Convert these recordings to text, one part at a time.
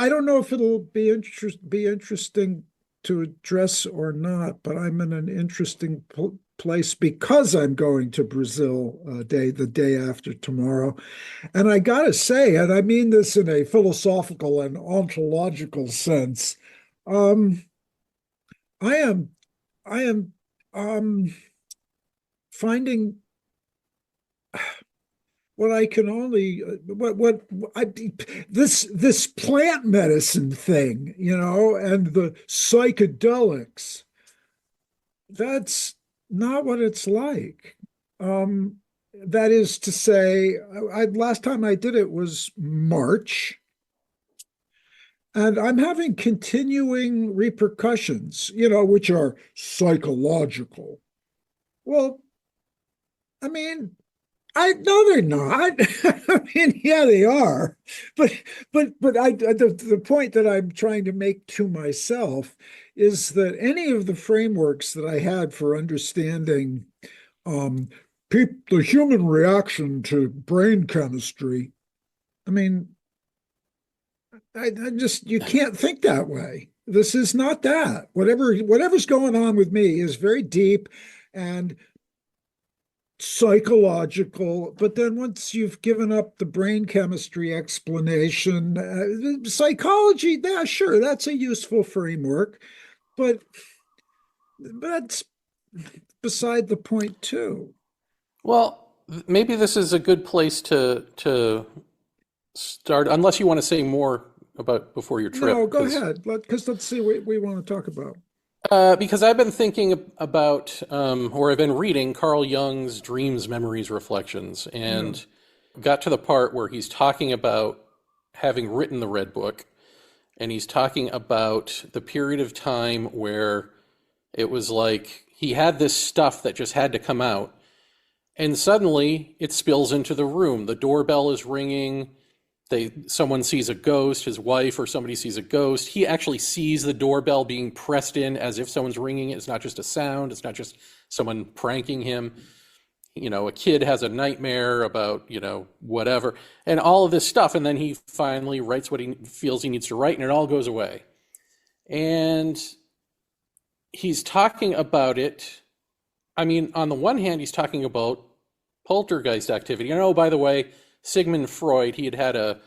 I don't know if it'll be interesting to address or not, but I'm in an interesting place because I'm going to Brazil the day after tomorrow. And I gotta say, and I mean this in a philosophical and ontological sense, um, I am I am finding what I can only what I this plant medicine thing, and the psychedelics. That's not what it's like. Um, that is to say, last time I did it was March, and I'm having continuing repercussions, which are psychological. Well, I mean, I no, they're not. I mean, yeah, they are. But the point that I'm trying to make to myself is that any of the frameworks that I had for understanding um, the human reaction to brain chemistry, I mean, I just you can't think that way. This is not that. Whatever's going on with me is very deep and psychological, but then once you've given up the brain chemistry explanation, psychology, yeah, sure, that's a useful framework, but that's beside the point too. Well, maybe this is a good place to start, unless you want to say more about before your No, trip, go because ahead. Let's see what we want to talk about. because I've been thinking about, or I've been reading Carl Jung's Dreams, Memories, Reflections, Yeah, and got to the part where he's talking about having written the Red Book, and he's talking about the period of time where it was like he had this stuff that just had to come out, and suddenly it spills into the room. The doorbell is ringing. Someone sees a ghost, his wife or somebody sees a ghost. He actually sees the doorbell being pressed in as if someone's ringing it. It's not just a sound. It's not just someone pranking him. A kid has a nightmare about, whatever, and all of this stuff. And then he finally writes what he feels he needs to write, and it all goes away. And he's talking about it. I mean, on the one hand, he's talking about poltergeist activity. And oh, by the way, Sigmund Freud, he had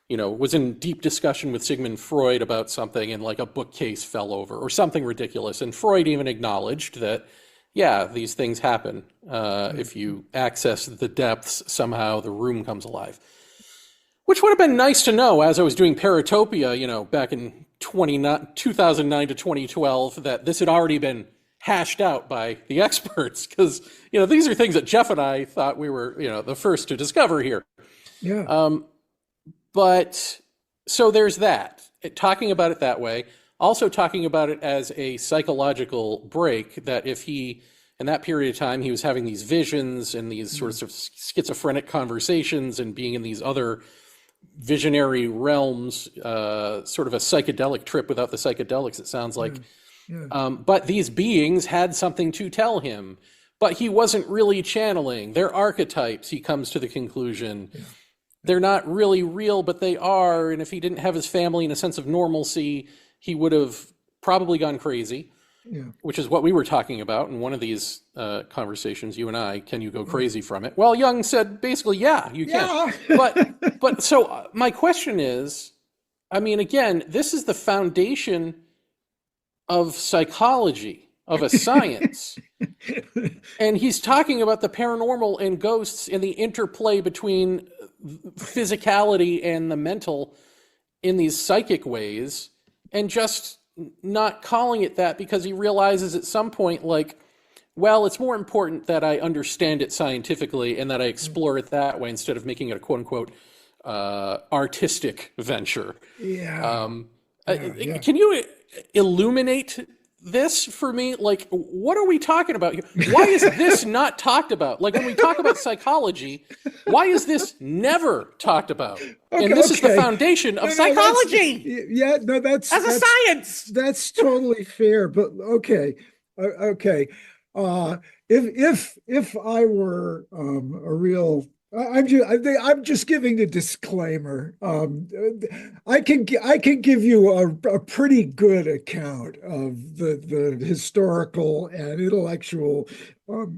was in deep discussion with Sigmund Freud about something, and like a bookcase fell over or something ridiculous. And Freud even acknowledged that, yeah, these things happen. If you access the depths, somehow the room comes alive. Which would have been nice to know as I was doing Paratopia, back in 2009 to 2012, that this had already been hashed out by the experts. Because, these are things that Jeff and I thought we were, the first to discover here. yeah, But so there's that, talking about it that way, also talking about it as a psychological break, that if he, in that period of time, he was having these visions and these sorts of schizophrenic conversations and being in these other visionary realms, sort of a psychedelic trip without the psychedelics, it sounds like. yeah, But these beings had something to tell him, but he wasn't really channeling. They're archetypes, he comes to the conclusion. yeah. They're not really real, but they are. And if he didn't have his family and a sense of normalcy, he would have probably gone crazy, Yeah. which is what we were talking about in one of these conversations, you and I. Can you go crazy from it? Well, Jung said basically, yeah, you can. Yeah. But so my question is, I mean, again, this is the foundation of psychology, of a science. And he's talking about the paranormal and ghosts and the interplay between physicality and the mental in these psychic ways, and just not calling it that because he realizes at some point, like, well, it's more important that I understand it scientifically and that I explore it that way instead of making it a quote unquote artistic venture. Yeah. Yeah. Can you illuminate this for me? Like, what are we talking about here? Why is this not talked about? Like, when we talk about psychology, why is this never talked about? And this is the foundation of psychology. Yeah, no, As a science. That's totally fair. But okay, okay. Uh, if I were a real I'm just giving a disclaimer. I can give you a pretty good account of the historical and intellectual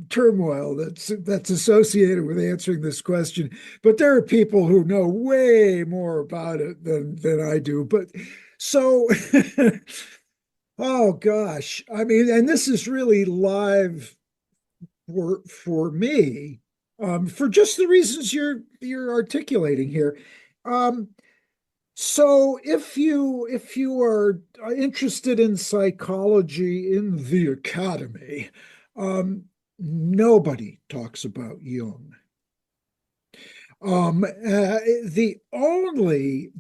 turmoil that's associated with answering this question. But there are people who know way more about it than I do. But so, oh gosh, I mean, and this is really live for me, for just the reasons you're articulating here. Um, so if you are interested in psychology in the academy, nobody talks about Jung. The only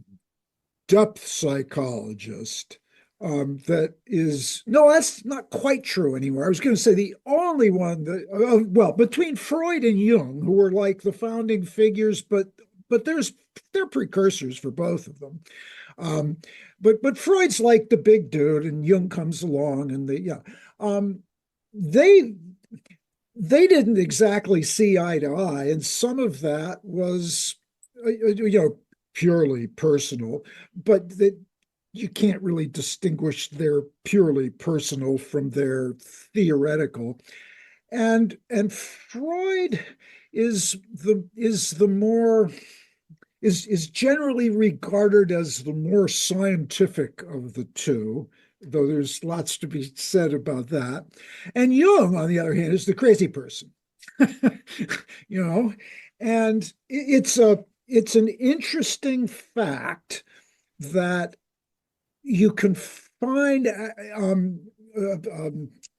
depth psychologist that is no, that's not quite true anymore. I was going to say the only one that well, between Freud and Jung, who were like the founding figures, but they're precursors for both of them. Um, but Freud's like the big dude, and Jung comes along, and they they didn't exactly see eye to eye, and some of that was purely personal, but that you can't really distinguish their purely personal from their theoretical. And Freud is the more is generally regarded as the more scientific of the two, though there's lots to be said about that. And Jung, on the other hand, is the crazy person. you know, and it's an interesting fact that you can find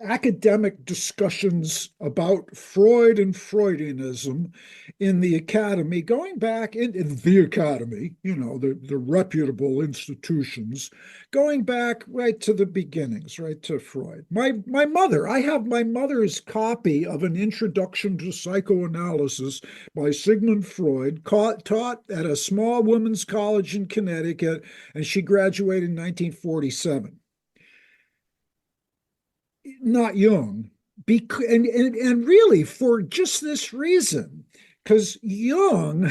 academic discussions about Freud and Freudianism in the academy, going back in the academy, the reputable institutions, going back right to the beginnings, right to Freud. My mother, I have my mother's copy of an introduction to psychoanalysis by Sigmund Freud, taught at a small women's college in Connecticut, and she graduated in 1947. Not Jung, and really for just this reason, because Jung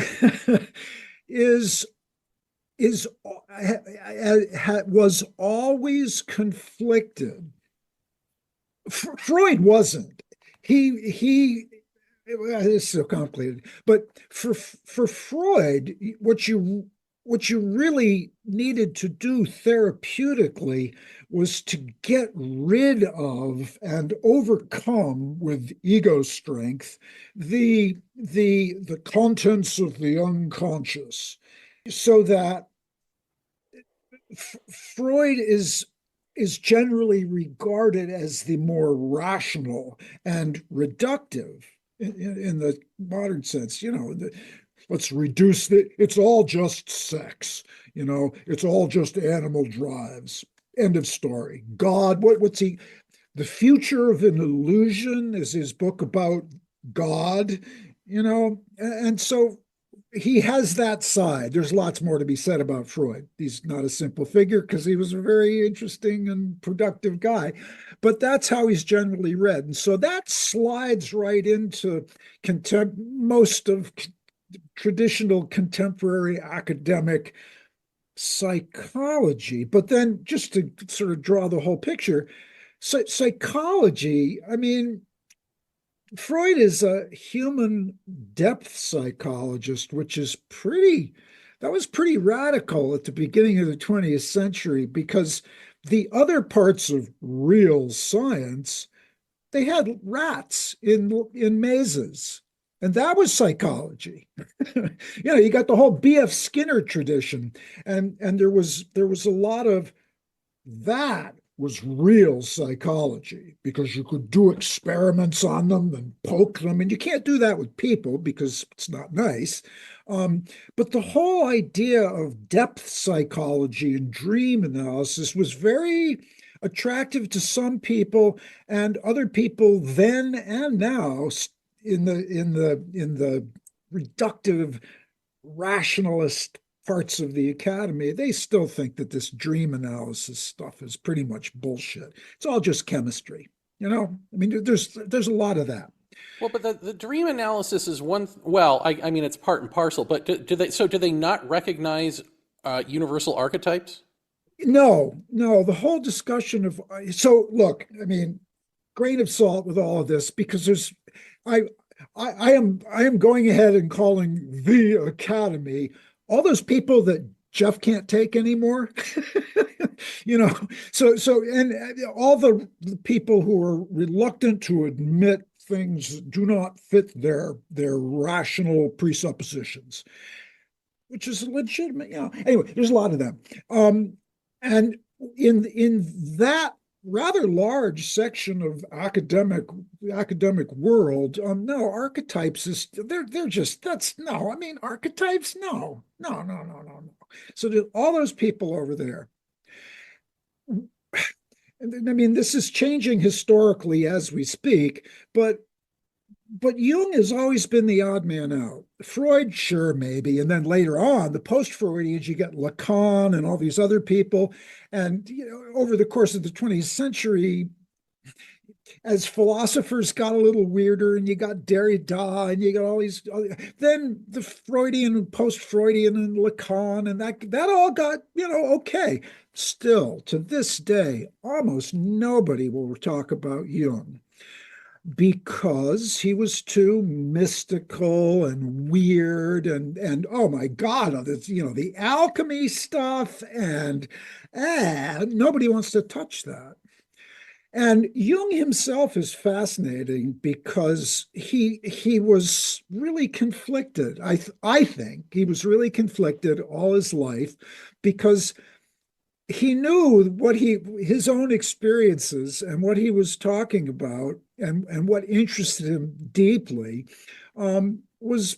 is is was always conflicted. Freud wasn't. He it's so complicated. But for Freud, what you really needed to do therapeutically was to get rid of and overcome with ego strength the contents of the unconscious, so that Freud is generally regarded as the more rational and reductive in the modern sense. Let's reduce it's all just sex. It's all just animal drives. End of story. God, what's he? The Future of an Illusion is his book about God. And so he has that side. There's lots more to be said about Freud. He's not a simple figure because he was a very interesting and productive guy, but that's how he's generally read. And so that slides right into most of traditional contemporary academic psychology. But then, just to sort of draw the whole picture, psychology, I mean, Freud is a human depth psychologist, that was pretty radical at the beginning of the 20th century, because the other parts of real science, they had rats in mazes. And that was psychology. You got the whole B.F. Skinner tradition, and there was a lot of that was real psychology, because you could do experiments on them and poke them, and you can't do that with people because it's not nice. But the whole idea of depth psychology and dream analysis was very attractive to some people, and other people then and now, in the reductive rationalist parts of the academy, they still think that this dream analysis stuff is pretty much bullshit. It's all just chemistry. I mean, there's a lot of that. Well, but the dream analysis is one. Well, I mean, it's part and parcel. But do they? So do they not recognize universal archetypes? No, the whole discussion of so look, I mean, grain of salt with all of this because I I am going ahead and calling the academy all those people that Jeff can't take anymore. you know, and all the people who are reluctant to admit things do not fit their rational presuppositions, which is legitimate. Anyway, there's a lot of them. And in that rather large section of academic world, no, archetypes is they're just that's no. I mean, archetypes, no. So all those people over there. I mean, this is changing historically as we speak, but Jung has always been the odd man out. Freud, sure, maybe. And then later on, the post-Freudians, you get Lacan and all these other people. And over the course of the 20th century, as philosophers got a little weirder, and you got Derrida, and you got all these, then the Freudian and post-Freudian and Lacan, and that all got, okay. Still, to this day, almost nobody will talk about Jung because he was too mystical and weird and oh my God, the alchemy stuff and nobody wants to touch that. And Jung himself is fascinating because he was really conflicted. I think he was really conflicted all his life because he knew what his own experiences and what he was talking about and what interested him deeply was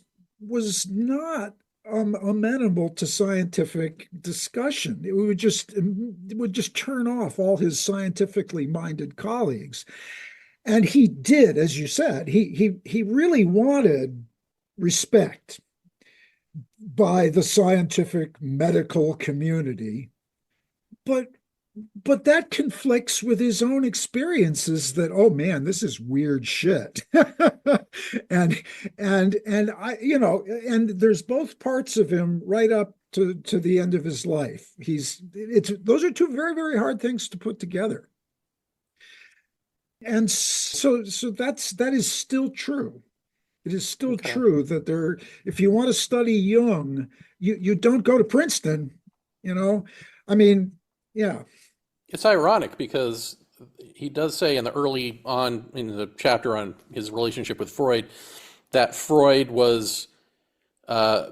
not amenable to scientific discussion. It would just turn off all his scientifically minded colleagues. And he did, as you said, he really wanted respect by the scientific medical community, but that conflicts with his own experiences that, oh man, this is weird shit. and and there's both parts of him right up to the end of his life. Those are two very, very hard things to put together. And so that is still true. It is still Okay. true that if you want to study Jung, you don't go to Princeton, I mean, yeah. It's ironic because he does say in the chapter on his relationship with Freud that Freud was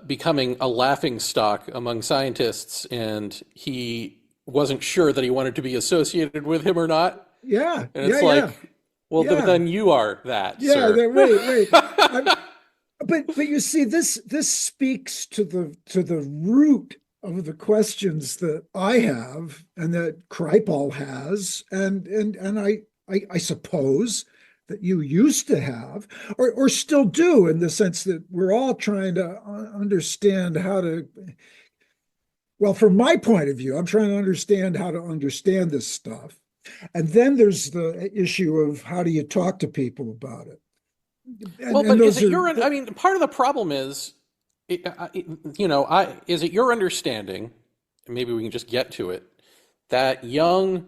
becoming a laughing stock among scientists, and he wasn't sure that he wanted to be associated with him or not. Yeah, And yeah, it's yeah, like, well, yeah, then you are that, yeah. sir. Wait. But you see, this speaks to the root of the questions that I have and that Kripal has, and I suppose that you used to have, or still do, in the sense that we're all trying to understand how to. Well, from my point of view, I'm trying to understand how to understand this stuff. And then there's the issue of how do you talk to people about it? Well, And but is those it are, your? I mean, part of the problem is, is it your understanding? And maybe we can just get to it. That Jung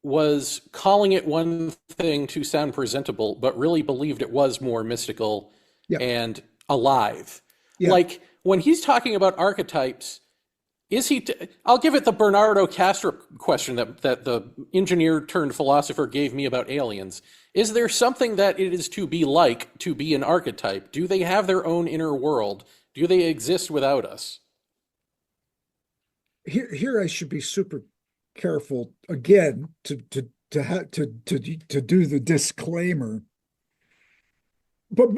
was calling it one thing to sound presentable, but really believed it was more mystical yeah, and alive. yeah. Like when he's talking about archetypes, is he? I'll give it the Bernardo Castro question that the engineer turned philosopher gave me about aliens. Is there something that it is to be like to be an archetype? Do they have their own inner world? Do they exist without us? Here I should be super careful again to do the disclaimer. But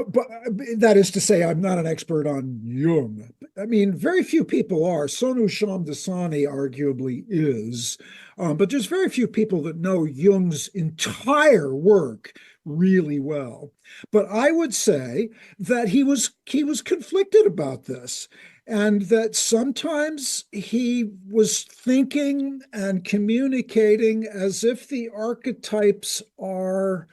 that is to say, I'm not an expert on Jung. I mean, very few people are. Sonu Shamdasani arguably is, but there's very few people that know Jung's entire work really well. But I would say that he was conflicted about this, and that sometimes he was thinking and communicating as if the archetypes are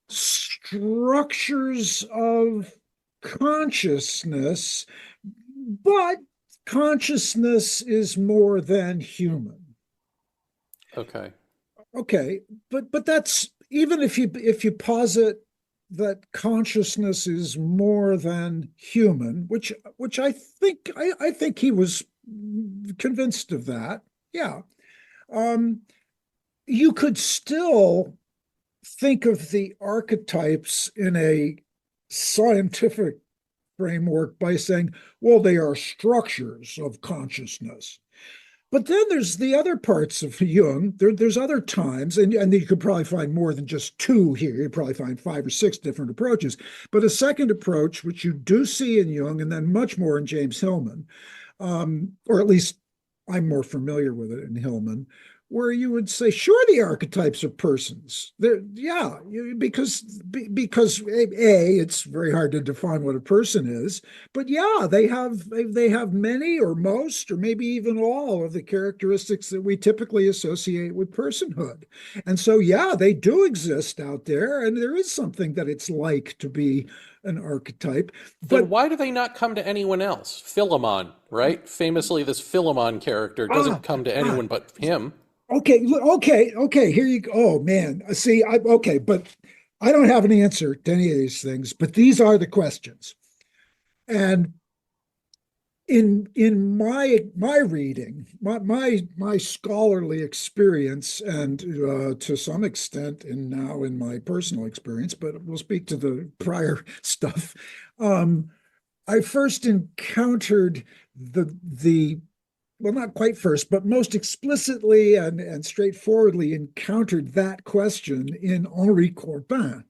structures of consciousness, but consciousness is more than human. Okay. Okay, but that's even if you posit that consciousness is more than human, which I think he was convinced of that. Yeah. Um, you could still think of the archetypes in a scientific framework by saying, well, they are structures of consciousness. But then there's the other parts of Jung. There's other times, and you could probably find more than just two here. You'd probably find five or six different approaches. But a second approach, which you do see in Jung, and then much more in James Hillman, or at least I'm more familiar with it in Hillman, where you would say, sure, the archetypes are persons. Yeah, because it's very hard to define what a person is, but yeah, they have many or most or maybe even all of the characteristics that we typically associate with personhood. And so, yeah, they do exist out there, and there is something that it's like to be an archetype, Then but why do they not come to anyone else? Philemon, right? Famously, this Philemon character ah doesn't come to ah anyone but him. Okay, okay. Here you go. Oh man, see, okay, but I don't have an answer to any of these things. But these are the questions, and in my reading, my scholarly experience, and to some extent, and now in my personal experience, but we'll speak to the prior stuff. Um, I first encountered the well, not quite first, but most explicitly and straightforwardly encountered that question in Henri Corbin,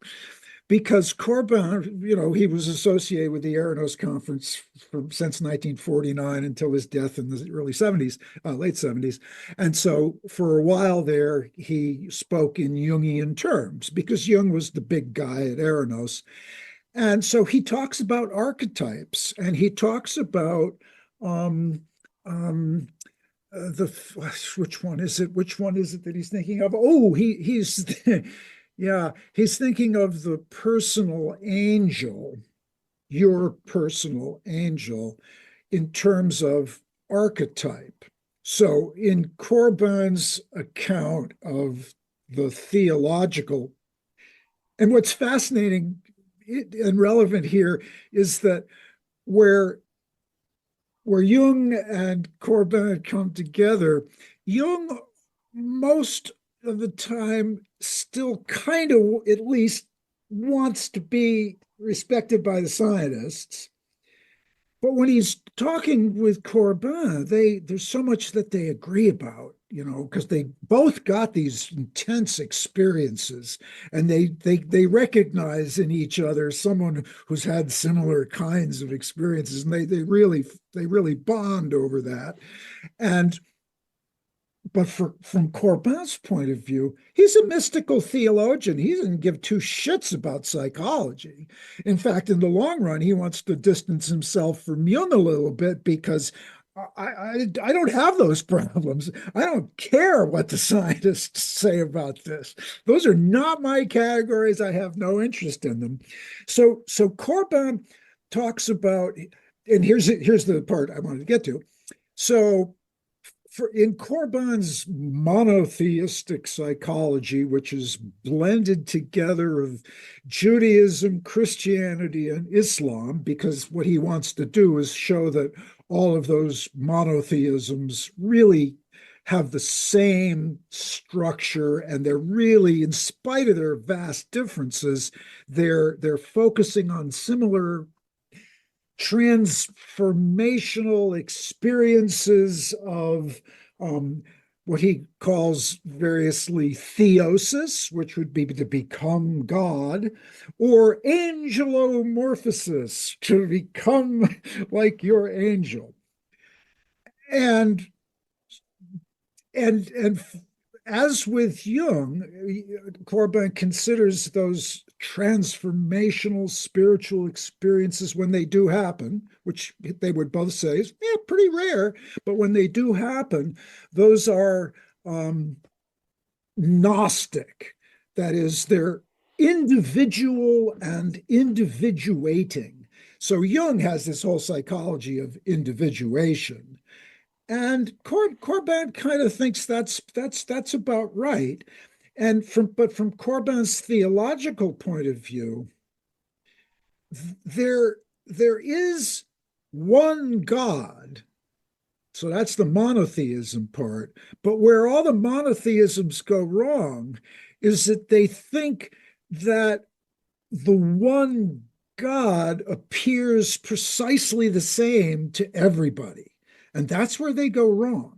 because Corbin, he was associated with the Aranos Conference since 1949 until his death in the early 70s, late 70s. And so for a while there, he spoke in Jungian terms because Jung was the big guy at Aranos. And so he talks about archetypes and he talks about um, um, the which one is it? Which one is it that he's thinking of? Oh, he's yeah, he's thinking of the personal angel, your personal angel, in terms of archetype. So in Corbin's account of the theological, and what's fascinating and relevant here is that where Jung and Corbin come together, Jung most of the time still kind of at least wants to be respected by the scientists. But when he's talking with Corbin, there's so much that they agree about, because they both got these intense experiences, and they recognize in each other someone who's had similar kinds of experiences, and they really bond over that. And but from Corbin's point of view, he's a mystical theologian. He doesn't give two shits about psychology. In fact, in the long run, he wants to distance himself from Jung a little bit because I don't have those problems. I don't care what the scientists say about this. Those are not my categories. I have no interest in them. So Corbin talks about, and here's the part I wanted to get to. So in Corbin's monotheistic psychology, which is blended together of Judaism, Christianity, and Islam, because what he wants to do is show that all of those monotheisms really have the same structure, and they're really, in spite of their vast differences, they're focusing on similar transformational experiences of what he calls variously theosis, which would be to become God, or angelomorphosis, to become like your angel. And and as with Jung, Corbin considers those transformational spiritual experiences when they do happen, which they would both say is pretty rare, but when they do happen, those are Gnostic. That is, they're individual and individuating. So Jung has this whole psychology of individuation, and Corbin kind of thinks that's about right. And from Corbin's theological point of view, there there is one God. So that's the monotheism part. But where all the monotheisms go wrong is that they think that the one God appears precisely the same to everybody. And that's where they go wrong.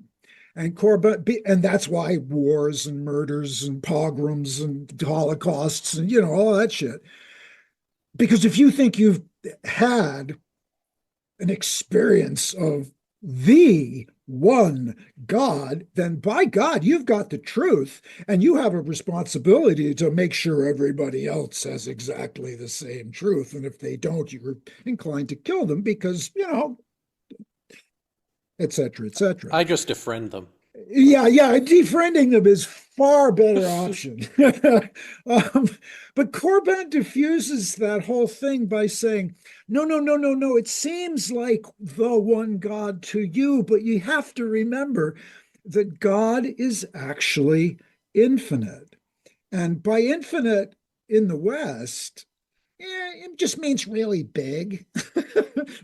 And that's why wars and murders and pogroms and holocausts and all that shit. Because if you think you've had an experience of the one God, then by God, you've got the truth, and you have a responsibility to make sure everybody else has exactly the same truth. And if they don't, you're inclined to kill them because, et cetera, et cetera. I just defriend them. Yeah, defriending them is far better option. um, but Corbin diffuses that whole thing by saying, no, no, no, no, no. It seems like the one God to you, but you have to remember that God is actually infinite. And by infinite in the West, it just means really big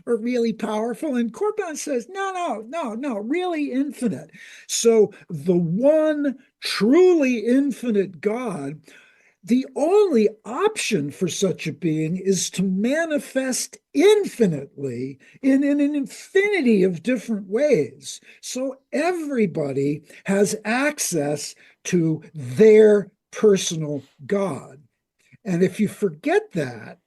or really powerful. And Corbin says, no, no, no, no, really infinite. So the one truly infinite God, the only option for such a being is to manifest infinitely in an infinity of different ways. So everybody has access to their personal God. And if you forget that,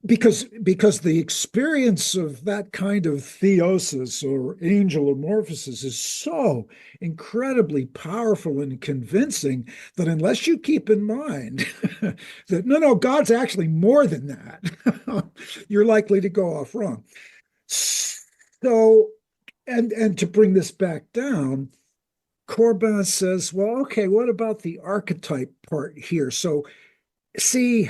because the experience of that kind of theosis or angelomorphosis is so incredibly powerful and convincing that unless you keep in mind that no, God's actually more than that, you're likely to go off wrong. So, and to bring this back down, Corbin says, well, okay, what about the archetype part here? So see,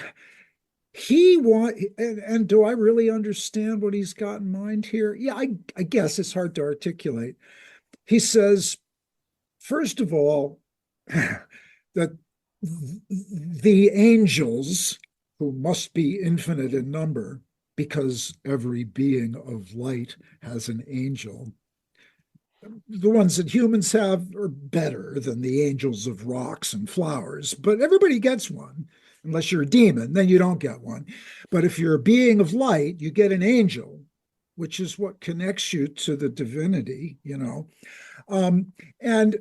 and do I really understand what he's got in mind here? Yeah, I guess it's hard to articulate. He says, first of all, that the angels, who must be infinite in number, because every being of light has an angel, the ones that humans have are better than the angels of rocks and flowers, but everybody gets one. Unless you're a demon, then you don't get one. But if you're a being of light, you get an angel, which is what connects you to the divinity. And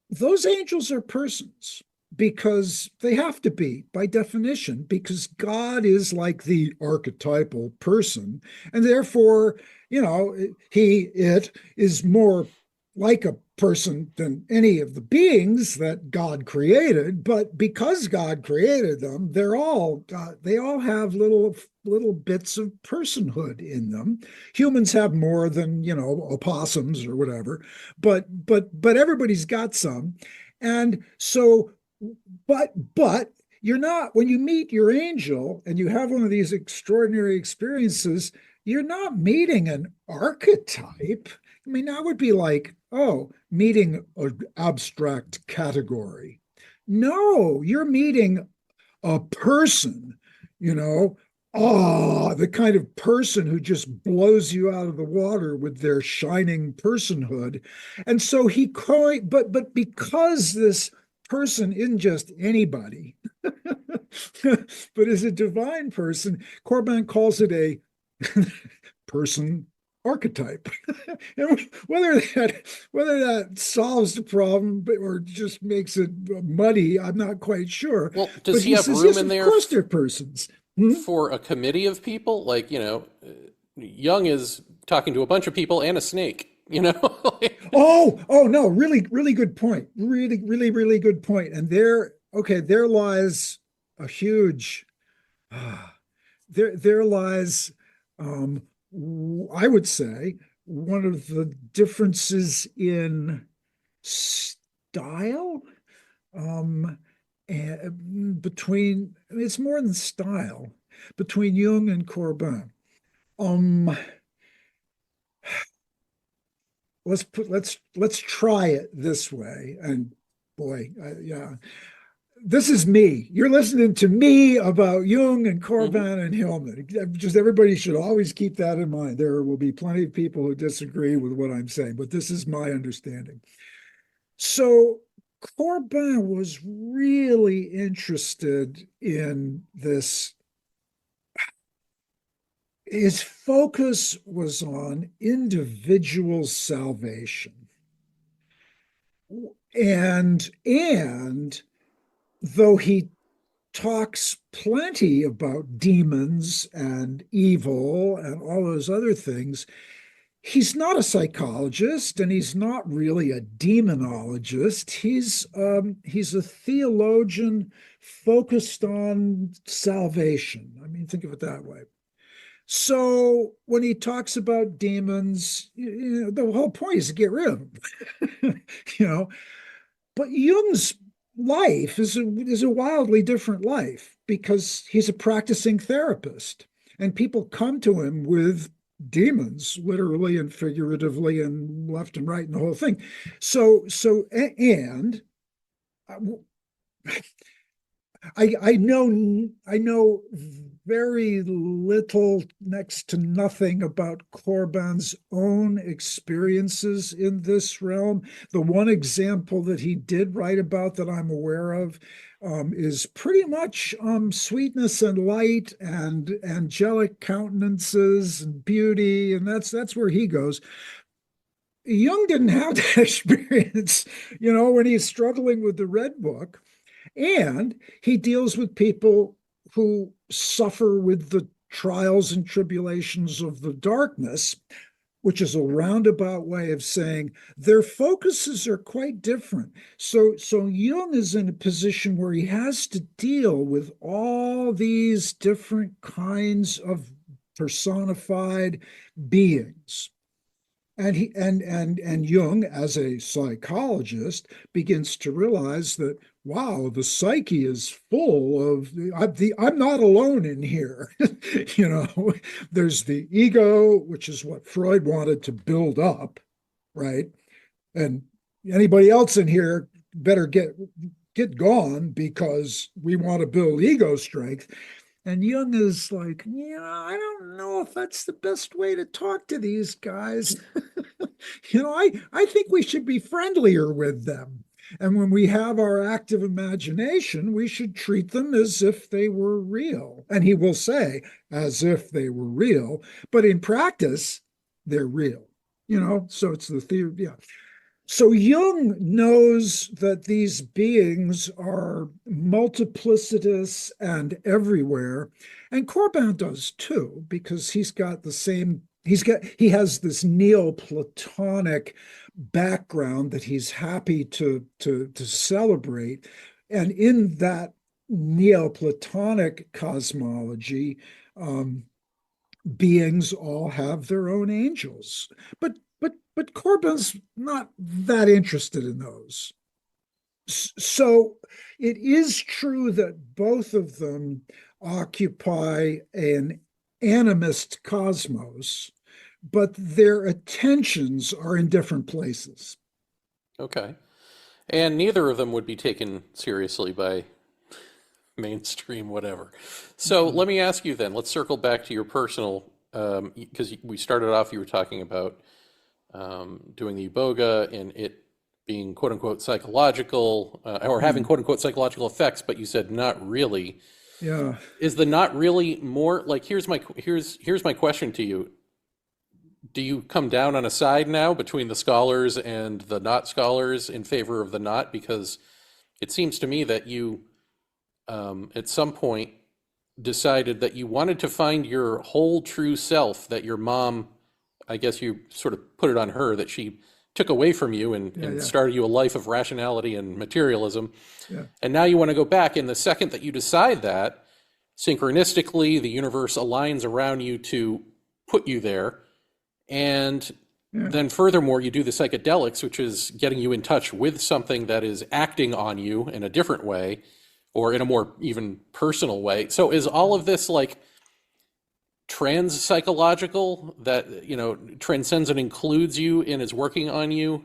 those angels are persons because they have to be by definition, because God is like the archetypal person. And therefore, it is more like a person than any of the beings that God created. But because God created them, they all have little bits of personhood in them. Humans have more than opossums or whatever, but everybody's got some. And so, but you're not, when you meet your angel and you have one of these extraordinary experiences, you're not meeting an archetype. I mean, that would be like, meeting an abstract category. No, you're meeting a person, the kind of person who just blows you out of the water with their shining personhood. And so but because this person isn't just anybody, but is a divine person, Corbin calls it a person archetype. And whether that solves the problem or just makes it muddy, I'm not quite sure. Well, does but he have says, room yes, in of there course they're persons. for a committee of people? Like, Jung is talking to a bunch of people and a snake. Oh no, really, really good point. Really, really, really good point. And there lies a huge there lies, I would say, one of the differences in style, um, between, it's more than style, between Jung and Corbin. Um, let's try it this way. And boy, yeah, this is me. You're listening to me about Jung and Hmm. Corbin and Hillman. Just everybody should always keep that in mind. There will be plenty of people who disagree with what I'm saying, but this is my understanding. So Corbin was really interested in this. His focus was on individual salvation. And though he talks plenty about demons and evil and all those other things, he's not a psychologist and he's not really a demonologist. He's a theologian focused on salvation. I mean, think of it that way. So when he talks about demons, the whole point is to get rid of them, you know. But Jung's life is a wildly different life because he's a practicing therapist, and people come to him with demons, literally and figuratively, and left and right, and the whole thing. And I know very little, next to nothing, about Corbin's own experiences in this realm. The one example that he did write about that I'm aware of is pretty much sweetness and light and angelic countenances and beauty, and that's where he goes. Jung didn't have that experience, when he's struggling with the Red Book. And he deals with people who suffer with the trials and tribulations of the darkness, which is a roundabout way of saying their focuses are quite different. So Jung is in a position where he has to deal with all these different kinds of personified beings. And Jung, as a psychologist, begins to realize that, wow, the psyche is full of I'm not alone in here. There's the ego, which is what Freud wanted to build up, right? And anybody else in here better get gone because we want to build ego strength. And Jung is like, I don't know if that's the best way to talk to these guys. I think we should be friendlier with them. And when we have our active imagination, we should treat them as if they were real. And he will say, as if they were real, but in practice, they're real. So it's the theory. Yeah. So Jung knows that these beings are multiplicitous and everywhere, and Corbin does too, because he has this Neoplatonic background that he's happy to celebrate, and in that Neoplatonic cosmology, beings all have their own angels, but Corbin's not that interested in those. So it is true that both of them occupy an animist cosmos, but their attentions are in different places. Okay. And neither of them would be taken seriously by mainstream whatever. So let me ask you then, let's circle back to your personal, because we started off, you were talking about doing the iboga and it being quote unquote psychological, or having Yeah, quote unquote psychological effects, but you said not really. yeah. Is the not really more like here's my question to you. Do you come down on a side now between the scholars and the not scholars in favor of the not? Because it seems to me that you at some point decided that you wanted to find your whole true self that your mom, I guess you sort of put it on her, that she took away from you Yeah, and yeah, started you a life of rationality and materialism. yeah, And now you want to go back. And the second that you decide that, synchronistically, the universe aligns around you to put you there. And yeah, then furthermore, you do the psychedelics, which is getting you in touch with something that is acting on you in a different way, or in a more even personal way. So is all of this like trans psychological that transcends and includes you and is working on you?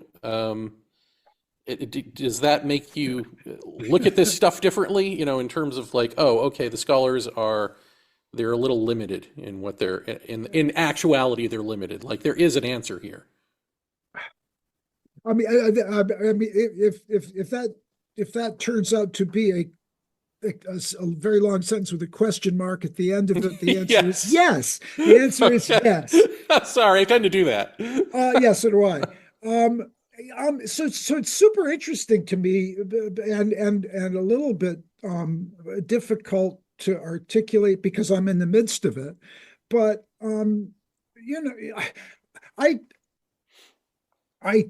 Does that make you look at this stuff differently? In terms of like, oh, okay, the scholars they're a little limited in what they're in actuality they're limited. Like there is an answer here. I mean, I mean, if that turns out to be a very long sentence with a question mark at the end of it, the answer is Yes. yes. The answer is yes. Sorry, I tend to do that. Yes, so do I. So it's super interesting to me, and a little bit difficult to articulate because I'm in the midst of it. But you know, I I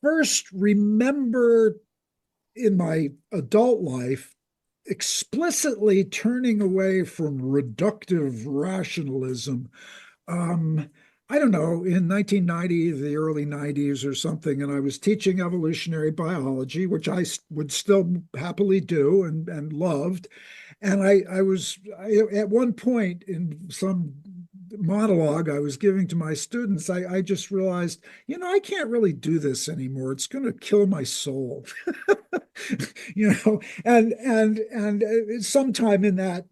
first remember in my adult life explicitly turning away from reductive rationalism. Um, I don't know, in 1990, the early 90s or something, and I was teaching evolutionary biology, which I would still happily do and loved. And at one point in some monologue I was giving to my students, I just realized, I can't really do this anymore. It's going to kill my soul. And sometime in that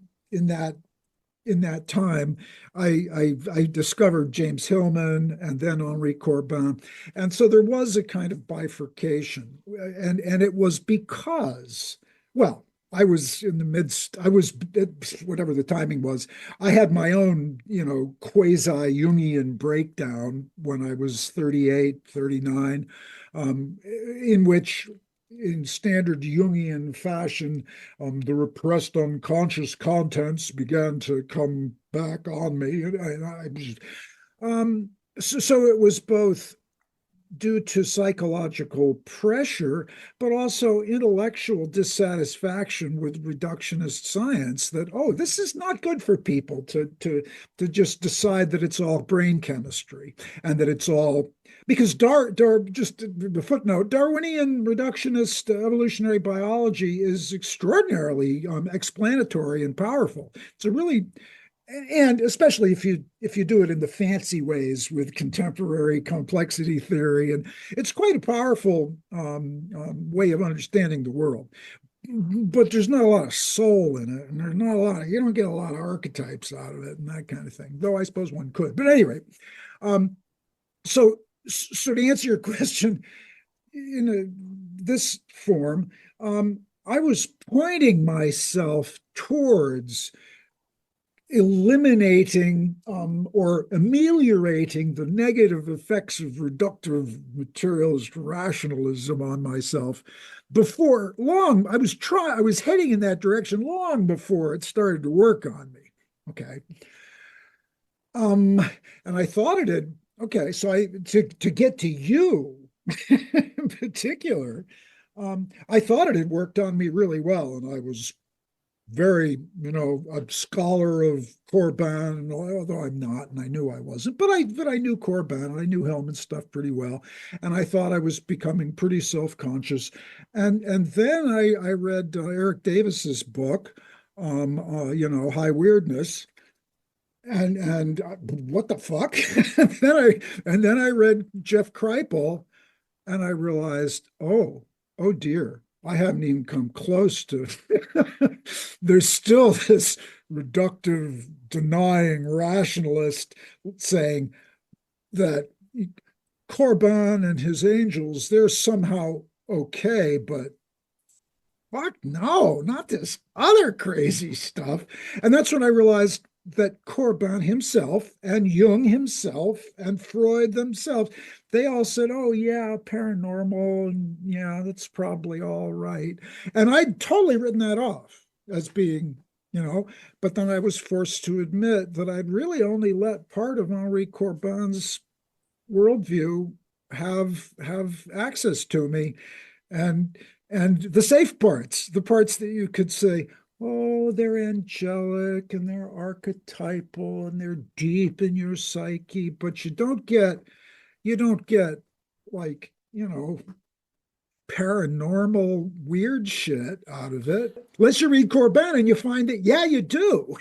time, I discovered James Hillman and then Henri Corbin, and so there was a kind of bifurcation, and it was because, well, I was in the midst. I was whatever the timing was. I had my own, quasi Jungian breakdown when I was 38, 39, in which, in standard Jungian fashion, the repressed unconscious contents began to come back on me. So it was both due to psychological pressure, but also intellectual dissatisfaction with reductionist science that, oh, this is not good for people to just decide that it's all brain chemistry and that it's all because just the footnote, Darwinian reductionist evolutionary biology is extraordinarily explanatory and powerful. It's a really and especially if you do it in the fancy ways with contemporary complexity theory, and it's quite a powerful way of understanding the world. But there's not a lot of soul in it, and there's not a lot of you don't get a lot of archetypes out of it and that kind of thing. Though I suppose one could. But anyway, um, so to answer your question this form, I was pointing myself towards eliminating or ameliorating the negative effects of reductive materialist rationalism on myself before long. I was heading in that direction long before it started to work on me. Okay. Um, and I thought it had, okay, so to get to you in particular, I thought it had worked on me really well, and I was very, a scholar of Corbin, although I'm not, and I knew I wasn't, but I knew Corbin and I knew Hellman's stuff pretty well, and I thought I was becoming pretty self-conscious, and then I read Eric Davis's book, High Weirdness, and what the fuck, and then I read Jeff Kripal, and I realized, oh dear, I haven't even come close to. There's still this reductive, denying rationalist saying that Corbin and his angels, they're somehow okay, but fuck no, not this other crazy stuff. And that's when I realized that Corbin himself and Jung himself and Freud themselves, they all said, oh, yeah, paranormal, and yeah, that's probably all right. And I'd totally written that off as being, but then I was forced to admit that I'd really only let part of Henri Corbin's worldview have access to me. And the safe parts, the parts that you could say, oh, they're angelic and they're archetypal and they're deep in your psyche, but you don't get like, paranormal weird shit out of it. Unless you read Corbin and you find that, yeah, you do.